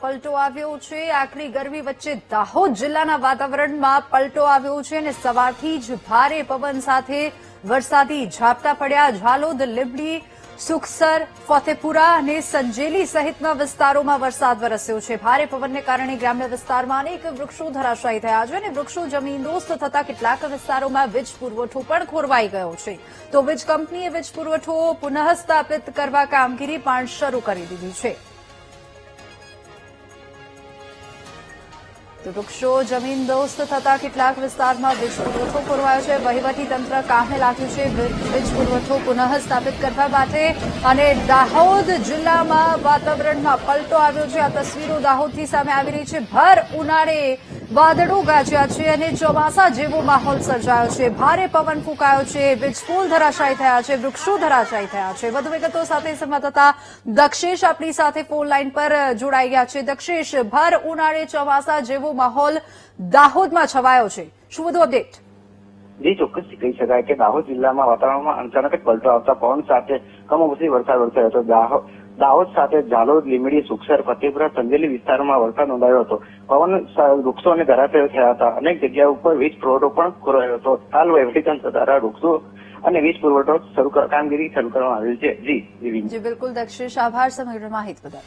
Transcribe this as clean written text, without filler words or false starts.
પલટો આવ્યો છે। આકરી ગરમી વચ્ચે દાહોદ જિલ્લાના વાતાવરણમાં પલટો આવ્યો છે અને સવારથી જ ભારે પવન સાથે વરસાદી ઝાપટા પડ્યા। ઝાલોદ, લીંબડી, સુખસર, ફતેપુરા અને સંજેલી સહિતના વિસ્તારોમાં વરસાદ વરસ્યો છે। ભારે પવનને કારણે ગ્રામ્ય વિસ્તારમાં અનેક વૃક્ષો ધરાશાયી થયા છે અને વૃક્ષો જમીનદોસ્ત થતા કેટલાક વિસ્તારોમાં વીજ પુરવઠો પણ ખોરવાઈ ગયો છે। તો વીજ કંપનીએ વીજ પુરવઠો પુનઃસ્થાપિત કરવા કામગીરી પણ શરૂ કરી દીધી છે। તો વૃક્ષો જમીનદોસ્ત થતા કેટલાક વિસ્તારમાં વીજ પુરવઠો ખોરવાયો છે। વહીવટીતંત્ર કામે લાગ્યું છે વીજ પુરવઠો પુનઃ સ્થાપિત કરવા માટે અને દાહોદ જિલ્લામાં વાતાવરણમાં પલટો આવ્યો છે। આ તસવીરો દાહોદથી સામે આવી રહી છે। ભર ઉનાળે વાદળો ગાજ્યા છે અને ચોમાસા જેવો માહોલ સર્જાયો છે। ભારે પવન ફૂંકાયો છે, વીજપોલ ધરાશાયી થયા છે, વૃક્ષો ધરાશાયી થયા છે। વધુ વિગતો સાથે સંવાદદાતા દક્ષેશ આપણી સાથે ફોન લાઈન પર જોડાઈ ગયા છે। દક્ષેશ, ભર ઉનાળે ચોમાસા જેવો માહોલ દાહોદમાં છવાયો છે, શું વધુ અપડેટ? જી, ચોક્કસથી કહી શકાય કે દાહોદ જિલ્લામાં વાતાવરણમાં અચાનક જ પલટો આવતા પવન સાથે કમોસમી વરસાદ વરસ્યો હતો। દાહોદ સાથે ઝાલોદ, લીંબડી, સુખસર, ફતેપુરા, સંજેલી વિસ્તારોમાં વરસાદ નોંધાયો હતો। પવન વૃક્ષોને ધરાશાયી થયા હતા। અનેક જગ્યા ઉપર વીજ પુરવઠો પણ ખોરવાયો હતો। હાલ વહીવટીતંત્ર દ્વારા વૃક્ષો અને વીજ પુરવઠો કામગીરી શરૂ કરવામાં આવી છે। જી, બિલકુલ દક્ષેશ, આભાર સમગ્ર માહિતી બદલ।